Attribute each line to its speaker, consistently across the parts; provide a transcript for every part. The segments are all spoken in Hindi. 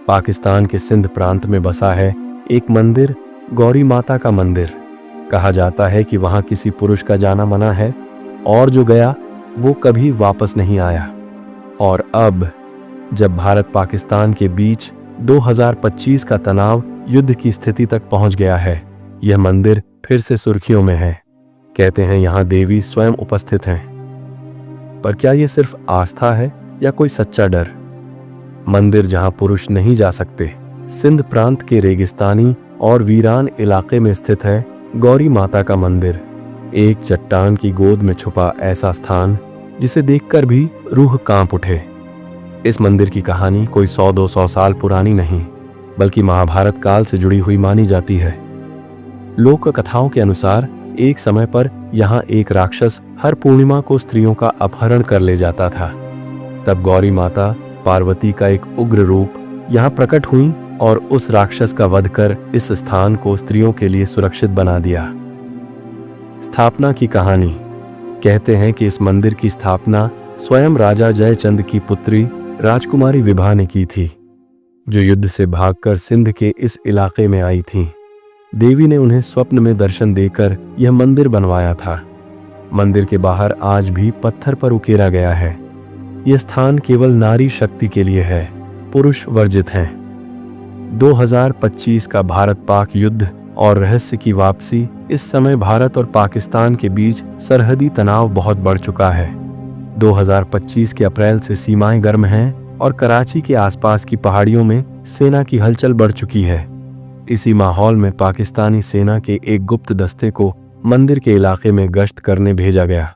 Speaker 1: पाकिस्तान के सिंध प्रांत में बसा है एक मंदिर, गौरी माता का मंदिर। कहा जाता है कि वहां किसी पुरुष का जाना मना है और जो गया वो कभी वापस नहीं आया। और अब जब भारत पाकिस्तान के बीच 2025 का तनाव युद्ध की स्थिति तक पहुंच गया है, यह मंदिर फिर से सुर्खियों में है। कहते हैं यहां देवी स्वयं उपस्थित हैं। पर क्या यह सिर्फ आस्था है या कोई सच्चा डर? मंदिर जहां पुरुष नहीं जा सकते, सिंध प्रांत के रेगिस्तानी और वीरान इलाके में स्थित है गौरी माता का मंदिर। एक चट्टान की गोद में छुपा ऐसा स्थान जिसे देखकर भी रूह कांप उठे। इस मंदिर की कहानी कोई 100-200 साल पुरानी नहीं, बल्कि महाभारत काल से जुड़ी हुई मानी जाती है। लोक कथाओं के अनुसार एक समय पर यहाँ एक राक्षस हर पूर्णिमा को स्त्रियों का अपहरण कर ले जाता था। तब गौरी माता पार्वती का एक उग्र रूप यहाँ प्रकट हुई और उस राक्षस का वध कर इस स्थान को स्त्रियों के लिए सुरक्षित बना दिया। स्थापना की कहानी। कहते हैं कि इस मंदिर की स्थापना स्वयं राजा जयचंद की पुत्री राजकुमारी विभा ने की थी, जो युद्ध से भागकर सिंध के इस इलाके में आई थीं। देवी ने उन्हें स्वप्न में दर्शन देकर यह मंदिर बनवाया था। मंदिर के बाहर आज भी पत्थर पर उकेरा गया है। यह स्थान केवल नारी शक्ति के लिए है, पुरुष वर्जित हैं। 2025 का भारत पाक युद्ध और रहस्य की वापसी। इस समय भारत और पाकिस्तान के बीच सरहदी तनाव बहुत बढ़ चुका है। 2025 के अप्रैल से सीमाएं गर्म हैं और कराची के आसपास की पहाड़ियों में सेना की हलचल बढ़ चुकी है। इसी माहौल में पाकिस्तानी सेना के एक गुप्त दस्ते को मंदिर के इलाके में गश्त करने भेजा गया।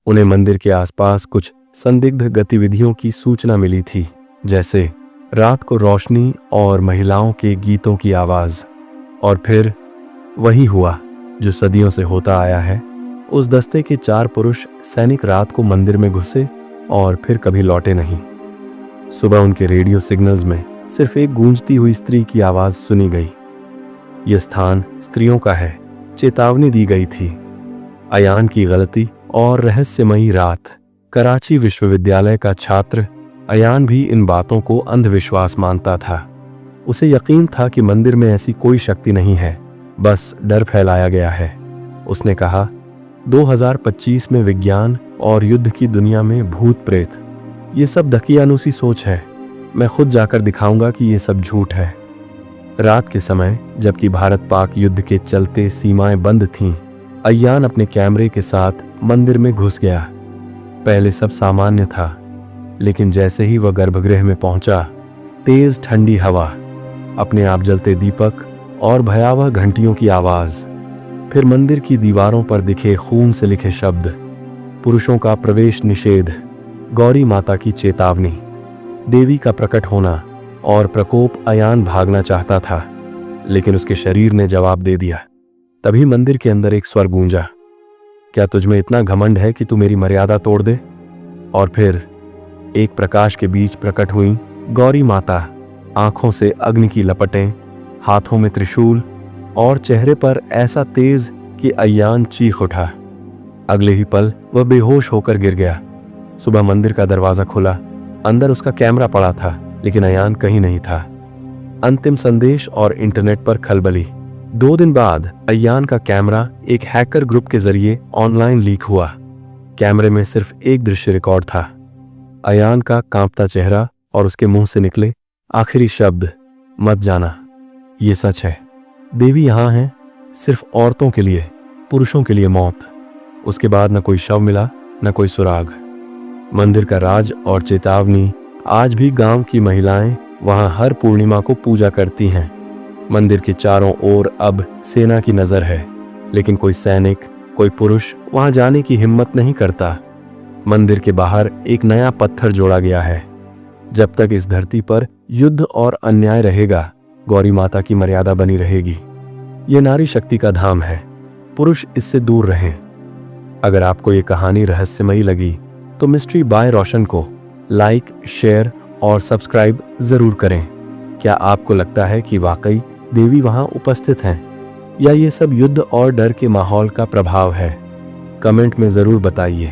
Speaker 1: उन्हें मंदिर के आसपास कुछ संदिग्ध गतिविधियों की सूचना मिली थी, जैसे रात को रोशनी और महिलाओं के गीतों की आवाज। और फिर वही हुआ जो सदियों से होता आया है। उस दस्ते के 4 पुरुष सैनिक रात को मंदिर में घुसे और फिर कभी लौटे नहीं। सुबह उनके रेडियो सिग्नल्स में सिर्फ एक गूंजती हुई स्त्री की आवाज सुनी गई। यह स्थान स्त्रियों का है, चेतावनी दी गई थी। अयान की गलती और रहस्यमयी रात। कराची विश्वविद्यालय का छात्र अयान भी इन बातों को अंधविश्वास मानता था। उसे यकीन था कि मंदिर में ऐसी कोई शक्ति नहीं है, बस डर फैलाया गया है। उसने कहा, 2025 में विज्ञान और युद्ध की दुनिया में भूत प्रेत, ये सब दकियानुसी सोच है। मैं खुद जाकर दिखाऊंगा कि ये सब झूठ है। रात के समय, जबकि भारत पाक युद्ध के चलते सीमाएं बंद थीं, अयान अपने कैमरे के साथ मंदिर में घुस गया। पहले सब सामान्य था, लेकिन जैसे ही वह गर्भगृह में पहुंचा, तेज ठंडी हवा, अपने आप जलते दीपक और भयावह घंटियों की आवाज, फिर मंदिर की दीवारों पर दिखे खून से लिखे शब्द, पुरुषों का प्रवेश निषेध, गौरी माता की चेतावनी, देवी का प्रकट होना और प्रकोप। अयान भागना चाहता था, लेकिन उसके शरीर ने जवाब दे दिया। तभी मंदिर के अंदर एक स्वर गूंजा, क्या तुझमें इतना घमंड है कि तू मेरी मर्यादा तोड़ दे? और फिर एक प्रकाश के बीच प्रकट हुई गौरी माता, आंखों से अग्नि की लपटें, हाथों में त्रिशूल और चेहरे पर ऐसा तेज कि अयान चीख उठा। अगले ही पल वह बेहोश होकर गिर गया। सुबह मंदिर का दरवाजा खुला, अंदर उसका कैमरा पड़ा था, लेकिन अयान कहीं नहीं था। अंतिम संदेश और इंटरनेट पर खलबली। 2 दिन बाद अयान का कैमरा एक हैकर ग्रुप के जरिए ऑनलाइन लीक हुआ। कैमरे में सिर्फ एक दृश्य रिकॉर्ड था, अयान का कांपता चेहरा और उसके मुंह से निकले आखिरी शब्द, मत जाना। ये सच है, देवी यहां है सिर्फ औरतों के लिए, पुरुषों के लिए मौत। उसके बाद न कोई शव मिला, न कोई सुराग। मंदिर का राज और चेतावनी। आज भी गांव की महिलाएं वहां हर पूर्णिमा को पूजा करती हैं। मंदिर के चारों ओर अब सेना की नजर है, लेकिन कोई सैनिक, कोई पुरुष वहां जाने की हिम्मत नहीं करता। मंदिर के बाहर एक नया पत्थर जोड़ा गया है। जब तक इस धरती पर युद्ध और अन्याय रहेगा, गौरी माता की मर्यादा बनी रहेगी। यह नारी शक्ति का धाम है, पुरुष इससे दूर रहें। अगर आपको ये कहानी रहस्यमयी लगी तो मिस्ट्री बाय रोशन को लाइक, शेयर और सब्सक्राइब जरूर करें। क्या आपको लगता है कि वाकई देवी वहां उपस्थित हैं, या ये सब युद्ध और डर के माहौल का प्रभाव है? कमेंट में जरूर बताइए।